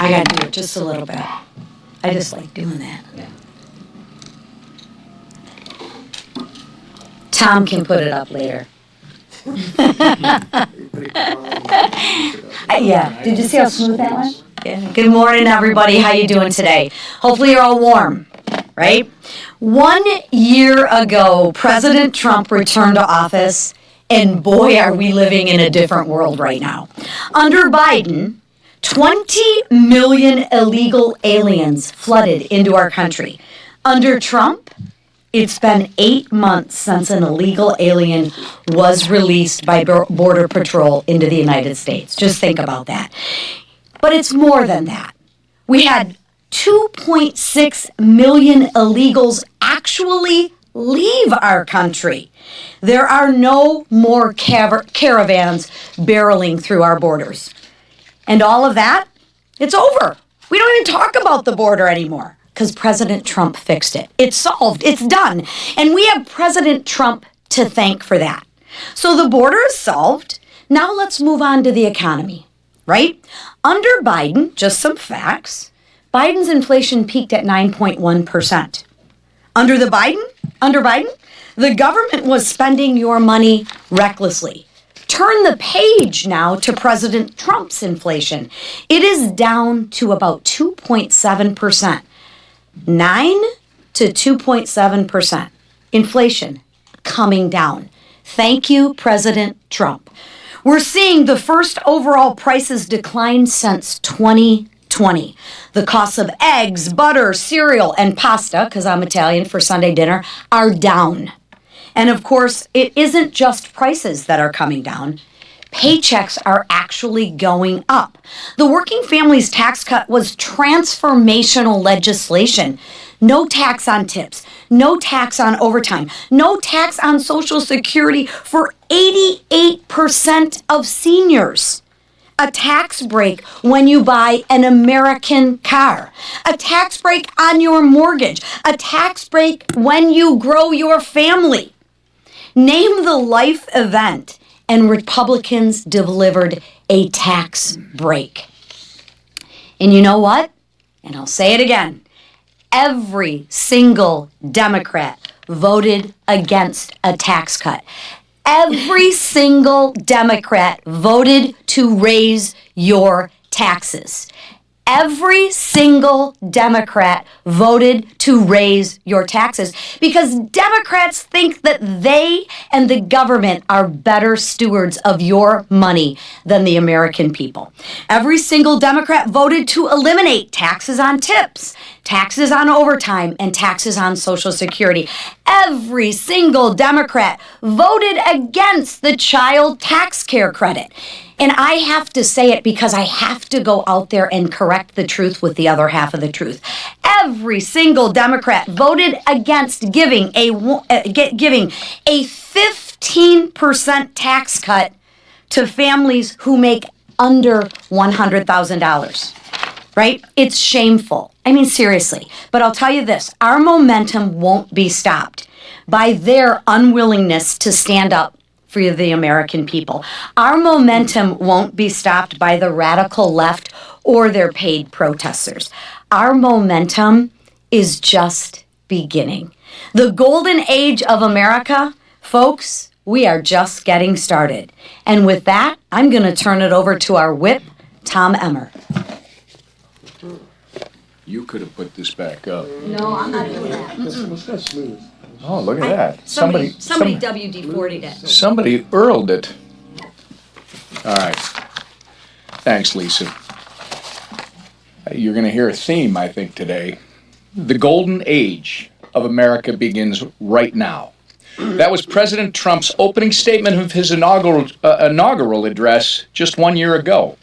I got to do it just a little bit. I just like doing that. Tom can put it up later. Yeah, did you see how smooth that was? Yeah. Good morning, everybody. How you doing today? Hopefully you're all warm, right? 1 year ago, President Trump returned to office, and boy, are we living in a different world right now. Under Biden, 20 million illegal aliens flooded into our country. Under Trump, it's been 8 months since an illegal alien was released by Border Patrol into the United States. Just think about that. But it's more than that. We had 2.6 million illegals actually leave our country. There are no more caravans barreling through our borders. And all of that, it's over. We don't even talk about the border anymore because President Trump fixed it. It's solved. It's done. And we have President Trump to thank for that. So the border is solved. Now let's move on to the economy, right? Under Biden, just some facts, Biden's inflation peaked at 9.1%. Under Biden, the government was spending your money recklessly. Turn the page now to President Trump's inflation. It is down to about 2.7%. 9 to 2.7%. Inflation coming down. Thank you, President Trump. We're seeing the first overall prices decline since 2020. The costs of eggs, butter, cereal, and pasta, because I'm Italian for Sunday dinner, are down. And of course, it isn't just prices that are coming down. Paychecks are actually going up. The Working Families Tax Cut was transformational legislation. No tax on tips, no tax on overtime, no tax on Social Security for 88% of seniors. A tax break when you buy an American car. A tax break on your mortgage. A tax break when you grow your family. Name the life event, and Republicans delivered a tax break. And you know what? And I'll say it again. Every single Democrat voted against a tax cut. Every single Democrat voted to raise your taxes. Every single Democrat voted to raise your taxes because Democrats think that they and the government are better stewards of your money than the American people. Every single Democrat voted to eliminate taxes on tips, taxes on overtime, and taxes on Social Security. Every single Democrat voted against the child tax care credit. And I have to say it because I have to go out there and correct the truth with the other half of the truth. Every single Democrat voted against giving a 15% tax cut to families who make under $100,000. Right? It's shameful. I mean, seriously. But I'll tell you this, our momentum won't be stopped by their unwillingness to stand up for the American people. Our momentum won't be stopped by the radical left or their paid protesters. Our momentum is just beginning. The golden age of America, folks, we are just getting started. And with that, I'm going to turn it over to our whip, Tom Emmer. You could have put this back up. No, I'm not doing that. That's smooth. Oh, look at that. Somebody WD-40'd it. Somebody Earled it. All right. Thanks, Lisa. You're going to hear a theme, I think, today. The golden age of America begins right now. That was President Trump's opening statement of his inaugural address just 1 year ago.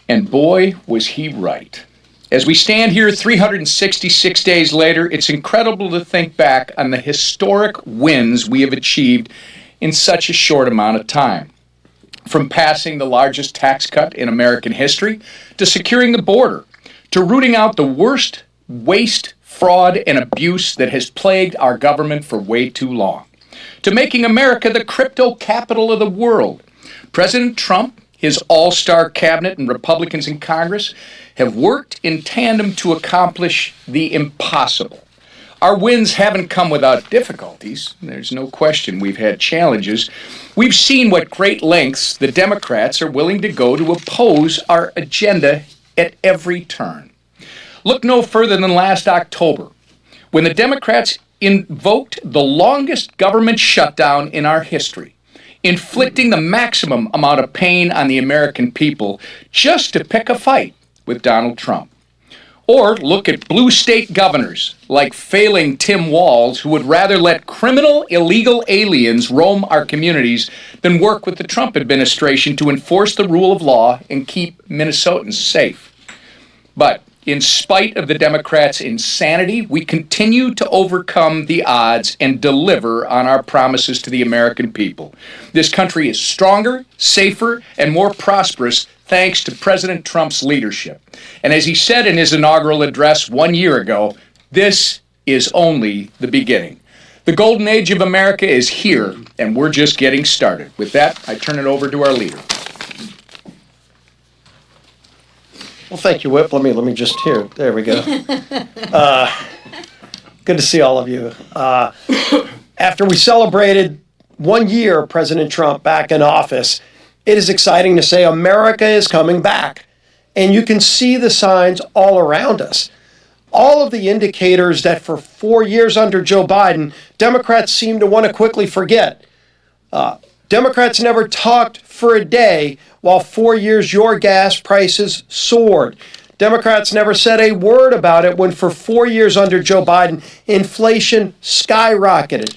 And boy, was he right. As we stand here 366 days later, it's incredible to think back on the historic wins we have achieved in such a short amount of time. From passing the largest tax cut in American history, to securing the border, to rooting out the worst waste, fraud, and abuse that has plagued our government for way too long, to making America the crypto capital of the world. President Trump his all-star cabinet, and Republicans in Congress have worked in tandem to accomplish the impossible. Our wins haven't come without difficulties. There's no question we've had challenges. We've seen what great lengths the Democrats are willing to go to oppose our agenda at every turn. Look no further than last October, when the Democrats invoked the longest government shutdown in our history, inflicting the maximum amount of pain on the American people just to pick a fight with Donald Trump. Or look at blue state governors like failing Tim Walz, who would rather let criminal illegal aliens roam our communities than work with the Trump administration to enforce the rule of law and keep Minnesotans safe. But in spite of the Democrats' insanity, we continue to overcome the odds and deliver on our promises to the American people. This country is stronger, safer, and more prosperous thanks to President Trump's leadership. And as he said in his inaugural address 1 year ago, this is only the beginning. The golden age of America is here, and we're just getting started. With that, I turn it over to our leader. Well, thank you, Whip. Let me just here. There we go. Good to see all of you. After we celebrated 1 year of President Trump back in office, it is exciting to say America is coming back. And you can see the signs all around us. All of the indicators that for 4 years under Joe Biden, Democrats seem to want to quickly forget. Democrats never talked for a day while 4 years your gas prices soared. Democrats never said a word about it when for 4 years under Joe Biden, inflation skyrocketed.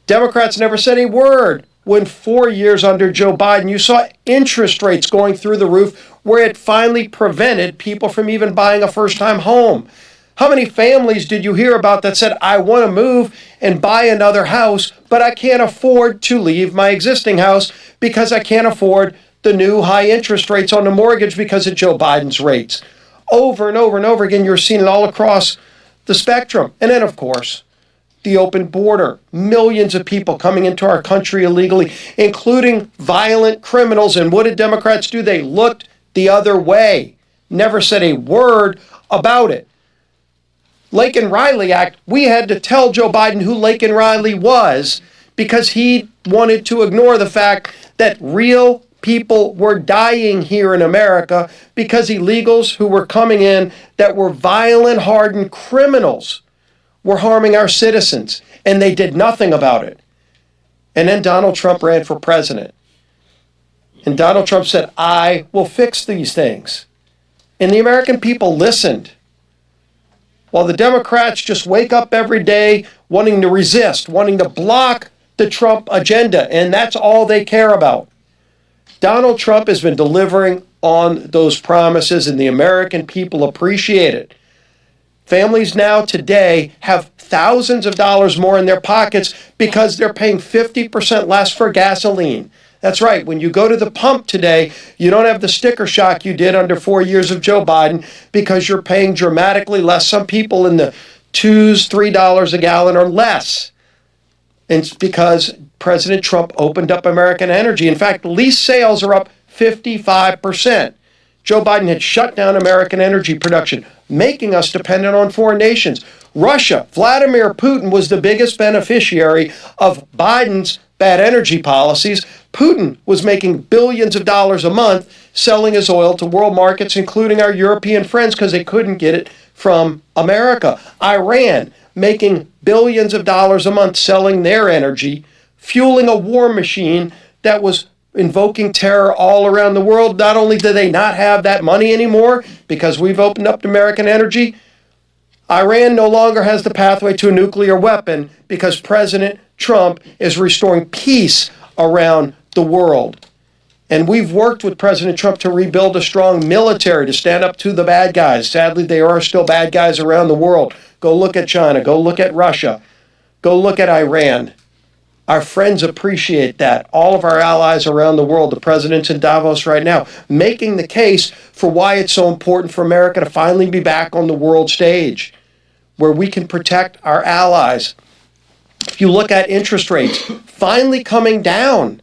Democrats never said a word when 4 years under Joe Biden, you saw interest rates going through the roof where it finally prevented people from even buying a first-time home. How many families did you hear about that said, I want to move and buy another house, but I can't afford to leave my existing house because I can't afford the new high interest rates on the mortgage because of Joe Biden's rates? Over and over and over again, you're seeing it all across the spectrum. And then, of course, the open border. Millions of people coming into our country illegally, including violent criminals. And what did Democrats do? They looked the other way, never said a word about it. Laken Riley Act, we had to tell Joe Biden who Laken Riley was because he wanted to ignore the fact that real people were dying here in America because illegals who were coming in that were violent, hardened criminals were harming our citizens, and they did nothing about it. And then Donald Trump ran for president. And Donald Trump said, I will fix these things. And the American people listened. While the Democrats just wake up every day wanting to resist, wanting to block the Trump agenda, and that's all they care about. Donald Trump has been delivering on those promises, and the American people appreciate it. Families now today have thousands of dollars more in their pockets because they're paying 50% less for gasoline. That's right. When you go to the pump today, you don't have the sticker shock you did under 4 years of Joe Biden because you're paying dramatically less. Some people in the $2, $3 a gallon or less. And it's because President Trump opened up American energy. In fact, lease sales are up 55%. Joe Biden had shut down American energy production, making us dependent on foreign nations. Russia, Vladimir Putin was the biggest beneficiary of Biden's bad energy policies. Putin was making billions of dollars a month selling his oil to world markets, including our European friends, because they couldn't get it from America. Iran making billions of dollars a month selling their energy, fueling a war machine that was invoking terror all around the world. Not only do they not have that money anymore because we've opened up American energy, Iran no longer has the pathway to a nuclear weapon because President Trump is restoring peace around the world. And we've worked with President Trump to rebuild a strong military to stand up to the bad guys. Sadly, there are still bad guys around the world. Go look at China. Go look at Russia. Go look at Iran. Our friends appreciate that. All of our allies around the world, the president's in Davos right now, making the case for why it's so important for America to finally be back on the world stage, where we can protect our allies. If you look at interest rates, finally coming down.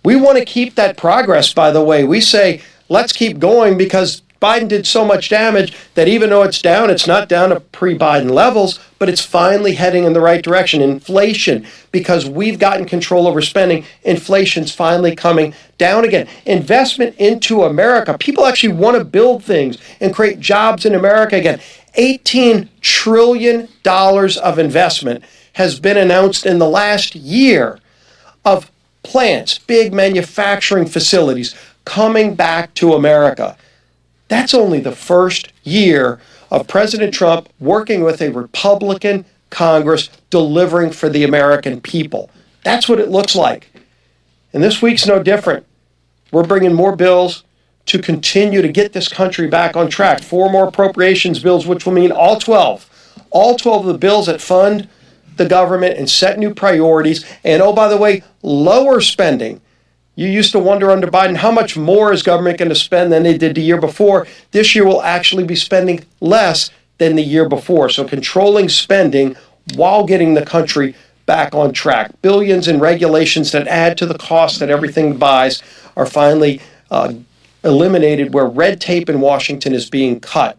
We want to keep that progress, by the way. We say, let's keep going because Biden did so much damage that even though it's down, it's not down to pre-Biden levels, but it's finally heading in the right direction. Inflation, because we've gotten control over spending, inflation's finally coming down again. Investment into America. People actually want to build things and create jobs in America again. $18 trillion of investment has been announced in the last year of plants, big manufacturing facilities coming back to America. That's only the first year of President Trump working with a Republican Congress delivering for the American people. That's what it looks like. And this week's no different. We're bringing more bills to continue to get this country back on track. 4 more appropriations bills, which will mean all 12 of the bills that fund the government and set new priorities. And oh, by the way, lower spending. You used to wonder under Biden, how much more is government going to spend than they did the year before? This year will actually be spending less than the year before. So controlling spending while getting the country back on track. Billions in regulations that add to the cost that everything buys are finally eliminated, where red tape in Washington is being cut.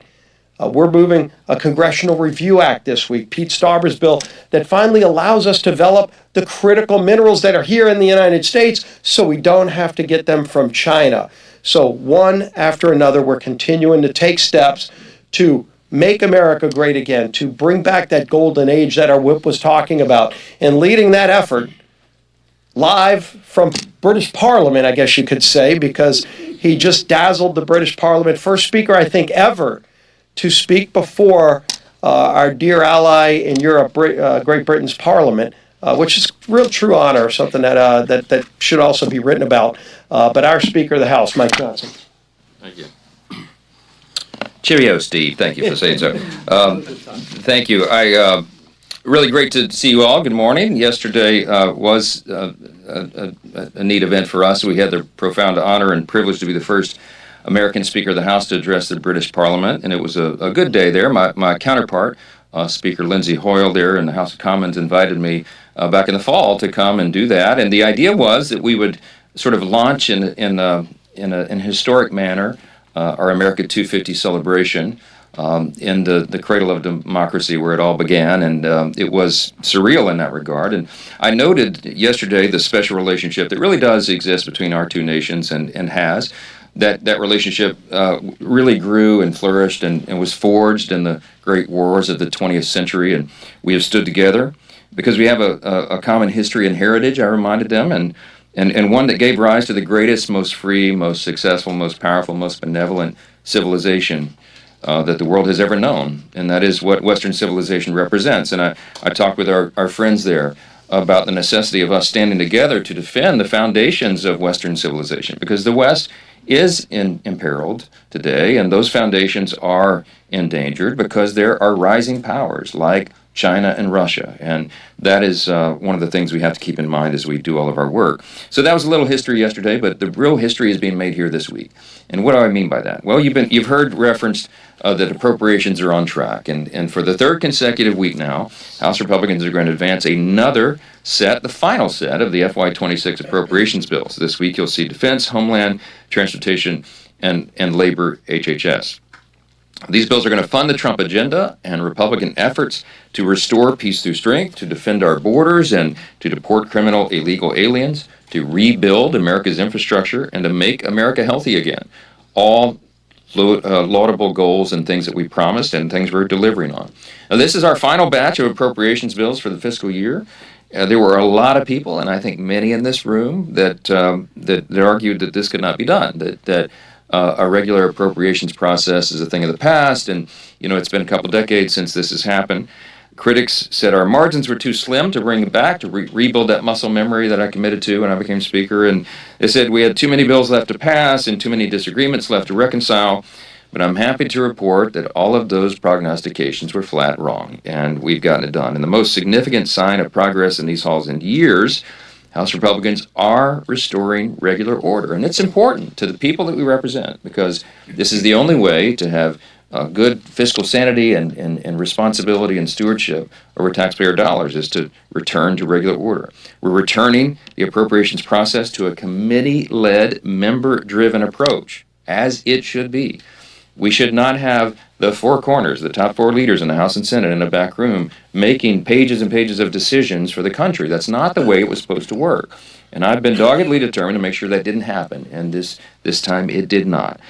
We're moving a Congressional Review Act this week, Pete Stauber's bill, that finally allows us to develop the critical minerals that are here in the United States so we don't have to get them from China. So one after another, we're continuing to take steps to make America great again, to bring back that golden age that our whip was talking about. And leading that effort live from British Parliament, I guess you could say, because he just dazzled the British Parliament. First speaker, I think, ever to speak before our dear ally in Europe, Great Britain's Parliament, which is a real true honor, something that should also be written about. But our Speaker of the House, Mike Johnson. Thank you. Cheerio, Steve. Thank you for saying so. Thank you. Really great to see you all. Good morning. Yesterday was a neat event for us. We had the profound honor and privilege to be the first American Speaker of the House to address the British Parliament, and it was a good day there. My counterpart, Speaker Lindsay Hoyle there in the House of Commons, invited me back in the fall to come and do that, and the idea was that we would sort of launch in a historic manner our America 250 celebration in the cradle of democracy where it all began, and it was surreal in that regard. And I noted yesterday the special relationship that really does exist between our two nations and has. That relationship really grew and flourished and was forged in the great wars of the 20th century, and we have stood together because we have a common history and heritage, I reminded them, and one that gave rise to the greatest, most free, most successful, most powerful, most benevolent civilization that the world has ever known, and that is what Western civilization represents. And I talked with our friends there about the necessity of us standing together to defend the foundations of Western civilization, because the West is imperiled today, and those foundations are endangered because there are rising powers like China and Russia, and that is one of the things we have to keep in mind as we do all of our work. So that was a little history yesterday, but the real history is being made here this week. And what do I mean by that? Well, you've heard referenced that appropriations are on track, and for the third consecutive week now, House Republicans are going to advance another set, the final set of the FY26 appropriations bills. This week you'll see Defense, Homeland, Transportation, and Labor, HHS. These bills are going to fund the Trump agenda and Republican efforts to restore peace through strength, to defend our borders, and to deport criminal illegal aliens, to rebuild America's infrastructure, and to make America healthy again. All laudable goals and things that we promised and things we're delivering on. Now, this is our final batch of appropriations bills for the fiscal year. There were a lot of people, and I think many in this room, that argued that this could not be done, that a regular appropriations process is a thing of the past, and it's been a couple decades since this has happened. Critics said our margins were too slim to bring back, to rebuild that muscle memory that I committed to when I became Speaker, and they said we had too many bills left to pass and too many disagreements left to reconcile. But I'm happy to report that all of those prognostications were flat wrong, and we've gotten it done. And the most significant sign of progress in these halls in years, House Republicans are restoring regular order. And it's important to the people that we represent, because this is the only way to have good fiscal sanity and responsibility and stewardship over taxpayer dollars is to return to regular order. We're returning the appropriations process to a committee-led, member-driven approach, as it should be. We should not have the four corners, the top four leaders in the House and Senate in a back room, making pages and pages of decisions for the country. That's not the way it was supposed to work. And I've been doggedly determined to make sure that didn't happen, and this time it did not.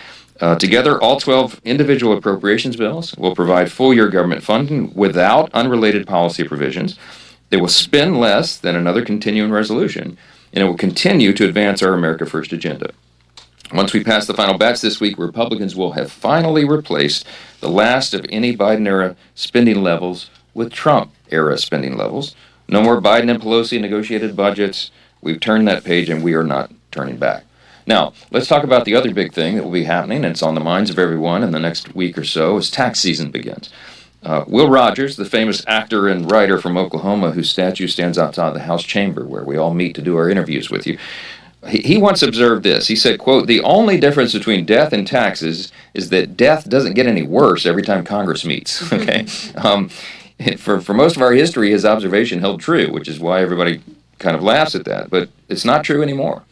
Together, all 12 individual appropriations bills will provide full-year government funding without unrelated policy provisions. They will spend less than another continuing resolution, and it will continue to advance our America First agenda. Once we pass the final batch this week, Republicans will have finally replaced the last of any Biden-era spending levels with Trump-era spending levels. No more Biden and Pelosi negotiated budgets. We've turned that page, and we are not turning back. Now, let's talk about the other big thing that will be happening, and it's on the minds of everyone in the next week or so, as tax season begins. Will Rogers, the famous actor and writer from Oklahoma whose statue stands outside the House chamber where we all meet to do our interviews with you, he once observed this. He said, quote, "The only difference between death and taxes is that death doesn't get any worse every time Congress meets." Okay, for most of our history, his observation held true, which is why everybody kind of laughs at that. But it's not true anymore.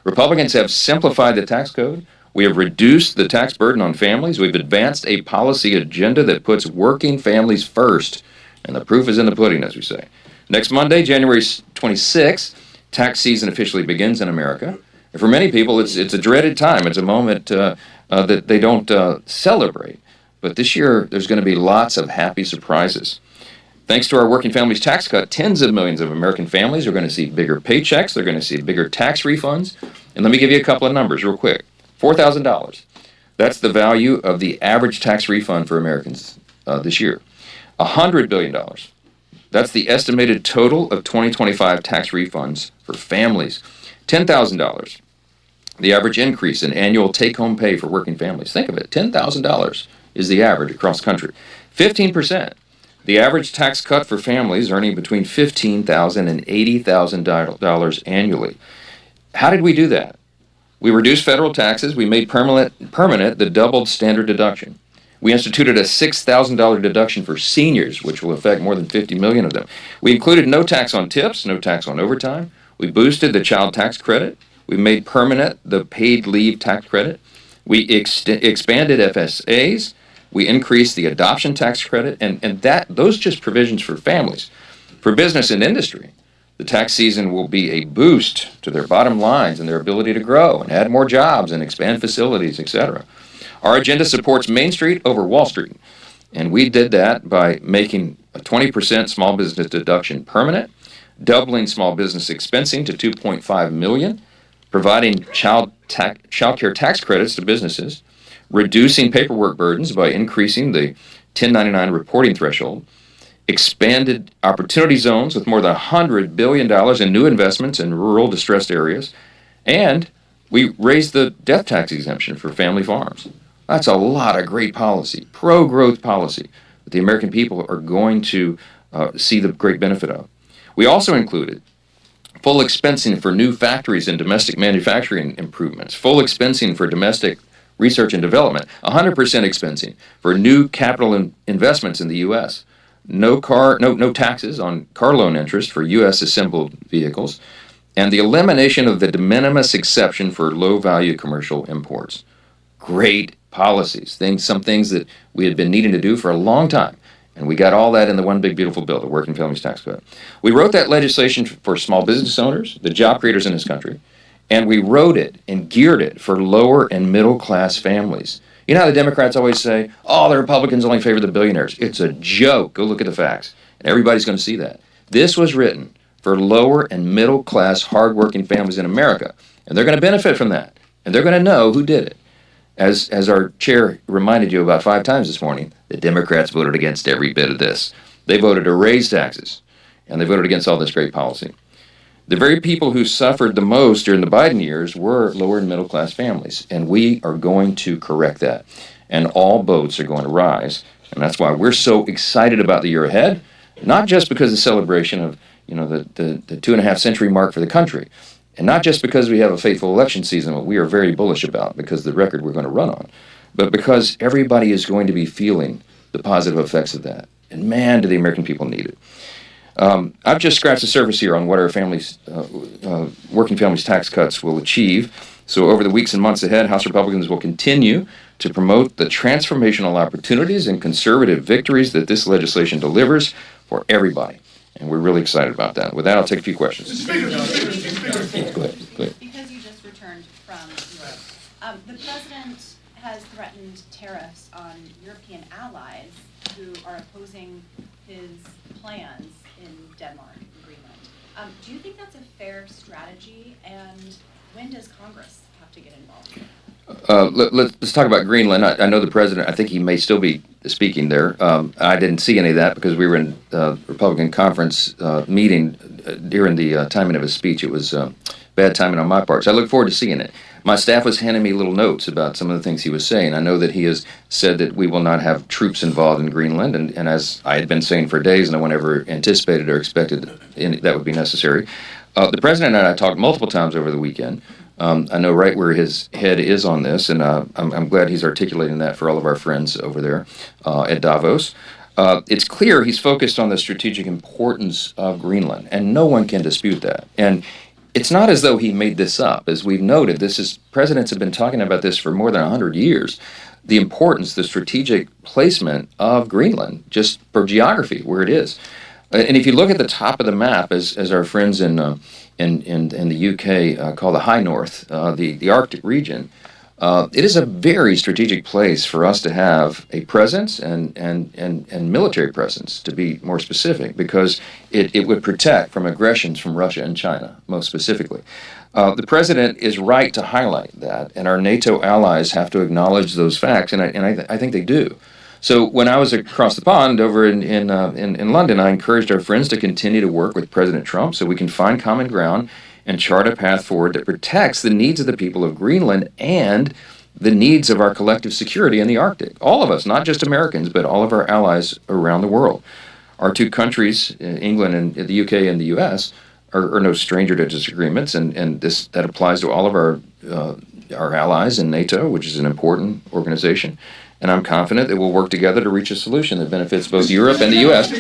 Republicans have simplified the tax code. We have reduced the tax burden on families. We've advanced a policy agenda that puts working families first. And the proof is in the pudding, as we say. Next Monday, January 26th, tax season officially begins in America. And for many people, it's a dreaded time. It's a moment that they don't celebrate. But this year, there's going to be lots of happy surprises. Thanks to our Working Families Tax Cut, tens of millions of American families are going to see bigger paychecks. They're going to see bigger tax refunds. And let me give you a couple of numbers real quick. $4,000. That's the value of the average tax refund for Americans this year. $100 billion. That's the estimated total of 2025 tax refunds for families. $10,000. The average increase in annual take-home pay for working families. Think of it. $10,000 is the average across the country. 15%. The average tax cut for families earning between $15,000 and $80,000 annually. How did we do that? We reduced federal taxes. We made permanent the doubled standard deduction. We instituted a $6,000 deduction for seniors, which will affect more than 50 million of them. We included no tax on tips, no tax on overtime. We boosted the child tax credit. We made permanent the paid leave tax credit. We expanded FSAs. We increased the adoption tax credit, and those just provisions for families. For business and industry, the tax season will be a boost to their bottom lines and their ability to grow and add more jobs and expand facilities, etc. Our agenda supports Main Street over Wall Street, and we did that by making a 20% small business deduction permanent, doubling small business expensing to $2.5 million, providing child care tax credits to businesses, reducing paperwork burdens by increasing the 1099 reporting threshold, expanded opportunity zones with more than $100 billion in new investments in rural distressed areas, and we raised the death tax exemption for family farms. That's a lot of great policy, pro-growth policy, that the American people are going to see the great benefit of. We also included full expensing for new factories and domestic manufacturing improvements, full expensing for domestic research and development, 100% expensing for new capital investments in the U.S., no taxes on car loan interest for U.S. assembled vehicles, and the elimination of the de minimis exception for low-value commercial imports. Great policies, some things that we had been needing to do for a long time, and we got all that in the one big beautiful bill, the Working Families Tax Cut. We wrote that legislation for small business owners, the job creators in this country, and we wrote it and geared it for lower and middle class families. You know how the Democrats always say, oh, the Republicans only favor the billionaires. It's a joke. Go look at the facts. And everybody's going to see that. This was written for lower and middle class hardworking families in America. And they're going to benefit from that. And they're going to know who did it. As our chair reminded you about 5 times this morning, the Democrats voted against every bit of this. They voted to raise taxes. And they voted against all this great policy. The very people who suffered the most during the Biden years were lower and middle class families, and we are going to correct that. And all boats are going to rise, and that's why we're so excited about the year ahead, not just because of the celebration of the 2.5 century mark for the country, and not just because we have a fateful election season, what we are very bullish about because the record we're going to run on, but because everybody is going to be feeling the positive effects of that. And man, do the American people need it. I've just scratched the surface here on what our working families tax cuts will achieve. So over the weeks and months ahead, House Republicans will continue to promote the transformational opportunities and conservative victories that this legislation delivers for everybody. And we're really excited about that. With that, I'll take a few questions. Go ahead. Because you just returned from Europe, the president has threatened tariffs on European allies who are opposing his plans in Denmark and Greenland. Do you think that's a fair strategy, and when does Congress have to get involved? Let's talk about Greenland. I know the president, I think he may still be speaking there. I didn't see any of that because we were in Republican conference meeting during the timing of his speech. It was bad timing on my part. So I look forward to seeing it. My staff was handing me little notes about some of the things he was saying. I know that he has said that we will not have troops involved in Greenland, and as I had been saying for days, no one ever anticipated or expected that would be necessary. The president and I talked multiple times over the weekend. I know right where his head is on this, and I'm glad he's articulating that for all of our friends over there at Davos. It's clear he's focused on the strategic importance of Greenland, and no one can dispute that. And it's not as though he made this up. As we've noted, presidents have been talking about this for more than 100 years. The importance, the strategic placement of Greenland, just for geography, where it is. And if you look at the top of the map, as our friends in the UK call the High North, the Arctic region, it is a very strategic place for us to have a presence and military presence, to be more specific, because it would protect from aggressions from Russia and China, most specifically. The president is right to highlight that, and our NATO allies have to acknowledge those facts, and I think they do. So when I was across the pond over in London, I encouraged our friends to continue to work with President Trump so we can find common ground and chart a path forward that protects the needs of the people of Greenland and the needs of our collective security in the Arctic. All of us, not just Americans, but all of our allies around the world. Our two countries, England and the UK and the US, are no stranger to disagreements, and that applies to all of our allies in NATO, which is an important organization. And I'm confident that we'll work together to reach a solution that benefits both Europe and the U.S.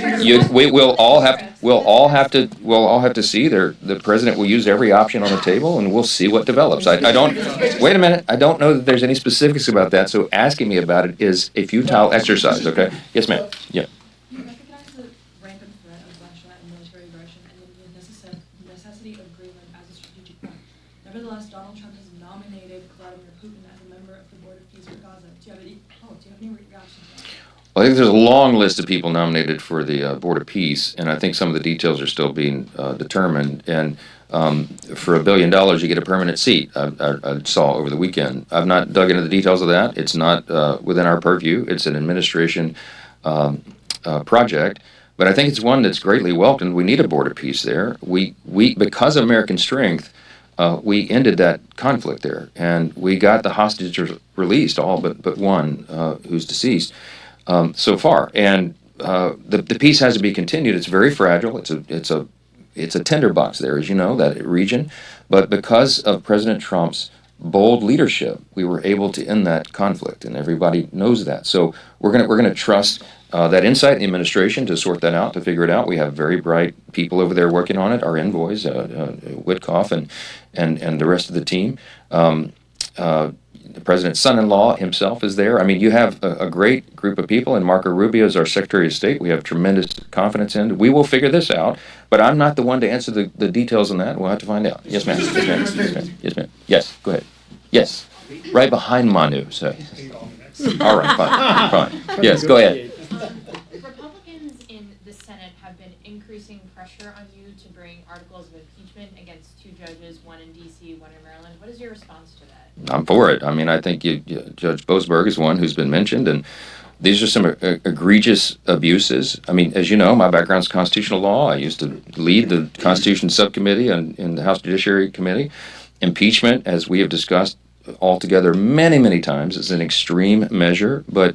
We'll all have to see. The president will use every option on the table, and we'll see what develops. I don't. Wait a minute. I don't know that there's any specifics about that. So asking me about it is a futile exercise. Okay. Yes, ma'am. Yeah. You recognize the rampant threat of Russia and military aggression and the necessity of Greenland as a strategic point. Nevertheless, Donald Trump has nominated Vladimir Putin as a member of the Board of Peace for Gaza. Do you have any reaction to that? Well, I think there's a long list of people nominated for the Board of Peace, and I think some of the details are still being determined. And for $1 billion, you get a permanent seat. I saw over the weekend. I've not dug into the details of that. It's not within our purview. It's an administration project, but I think it's one that's greatly welcomed. We need a Board of Peace there. We because of American strength, we ended that conflict there, and we got the hostages released, all but one who's deceased so far. And the peace has to be continued. It's very fragile. It's a tinderbox there, as you know, that region. But because of President Trump's bold leadership, we were able to end that conflict, and everybody knows that. So we're gonna trust that insight in the administration to sort that out, to figure it out. We have very bright people over there working on it. Our envoys, Witkoff and the rest of the team. The president's son-in-law himself is there. I mean, you have a great group of people, and Marco Rubio is our Secretary of State. We have tremendous confidence in. We will figure this out, but I'm not the one to answer the details on that. We'll have to find out. Yes, ma'am. Yes, ma'am. Yes, ma'am. Yes, ma'am. Yes, go ahead. Yes, right behind Manu. So. All right, fine. Yes, go ahead. Republicans in the Senate have been increasing pressure on you to bring articles of impeachment against two judges, one in D.C., one in Maryland. What is your response to that? I'm for it. I mean, I think Judge Boasberg is one who's been mentioned, and these are some egregious abuses. I mean, as you know, my background's constitutional law. I used to lead the Constitution Subcommittee in the House Judiciary Committee. Impeachment, as we have discussed altogether many, many times, is an extreme measure, but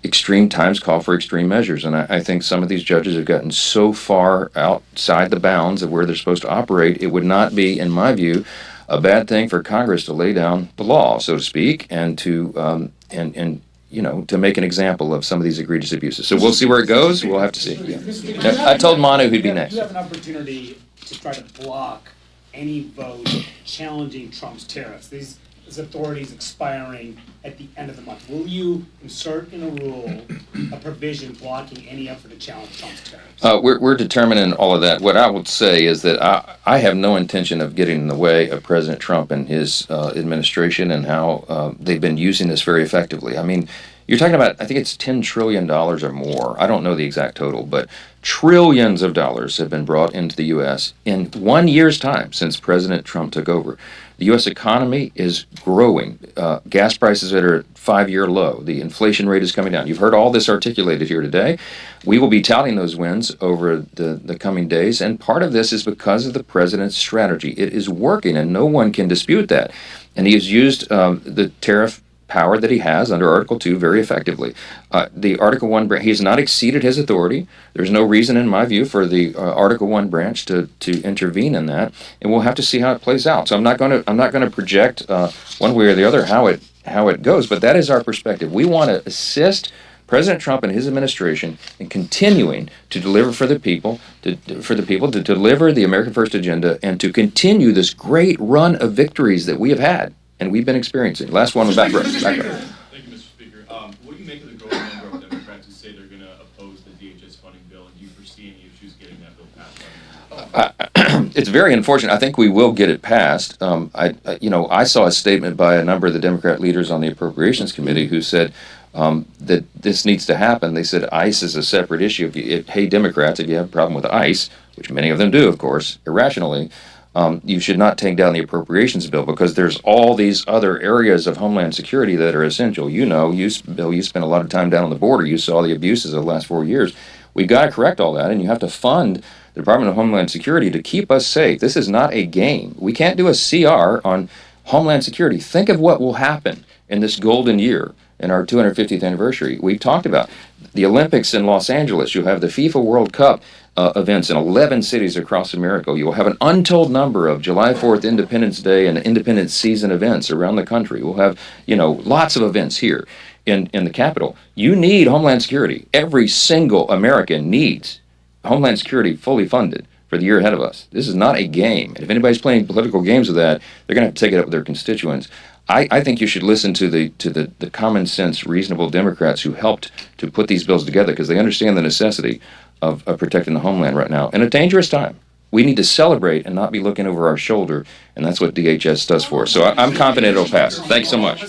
extreme times call for extreme measures. And I think some of these judges have gotten so far outside the bounds of where they're supposed to operate, it would not be, in my view, a bad thing for Congress to lay down the law, so to speak, and to to make an example of some of these egregious abuses. So we'll see where it goes. We'll have to see. Yeah. I told Manu who'd be next. You have an opportunity to try to block any vote challenging Trump's tariffs. These authorities expiring at the end of the month. Will you insert in a rule a provision blocking any effort to challenge Trump's tariffs? We're determining all of that. What I would say is that I have no intention of getting in the way of President Trump and his administration and how they've been using this very effectively. I mean, you're talking about, I think it's $10 trillion or more. I don't know the exact total, but trillions of dollars have been brought into the U.S. in 1 year's time since President Trump took over. The U.S. economy is growing. Gas prices that are at 5-year low. The inflation rate is coming down. You've heard all this articulated here today. We will be touting those wins over the coming days, and part of this is because of the president's strategy. It is working, and no one can dispute that. And he has used the tariff power that he has under Article 2 very effectively. The Article 1 branch, he has not exceeded his authority. There's no reason, in my view, for the Article 1 branch to intervene in that, and we'll have to see how it plays out. So I'm not going to project one way or the other how it goes, but that is our perspective. We want to assist President Trump and his administration in continuing to deliver for the people, to deliver the American First agenda, and to continue this great run of victories that we have had and we've been experiencing. Last one was back row. Thank you, Mr. Speaker. What do you make of the growing number of Democrats who say they're going to oppose the DHS funding bill, and do you foresee any issues getting that bill passed? It's very unfortunate. I think we will get it passed. I saw a statement by a number of the Democrat leaders on the Appropriations Committee who said that this needs to happen. They said ICE is a separate issue. Hey, Democrats, if you have a problem with ICE, which many of them do, of course, irrationally, you should not take down the appropriations bill because there's all these other areas of Homeland Security that are essential. Bill, you spent a lot of time down on the border. You saw the abuses of the last 4 years. We've got to correct all that, and you have to fund the Department of Homeland Security to keep us safe. This is not a game. We can't do a CR on Homeland Security. Think of what will happen in this golden year in our 250th anniversary. We've talked about the Olympics in Los Angeles. You'll have the FIFA World Cup events in 11 cities across America. You will have an untold number of July 4th Independence Day and Independence Season events around the country. We'll have, lots of events here in the Capitol. You need Homeland Security. Every single American needs Homeland Security fully funded for the year ahead of us. This is not a game. And if anybody's playing political games with that, they're going to have to take it up with their constituents. I think you should listen to the common sense, reasonable Democrats who helped to put these bills together because they understand the necessity of protecting the homeland right now in a dangerous time. We need to celebrate and not be looking over our shoulder, and that's what DHS does for us. So I'm confident it'll pass. Thanks so much.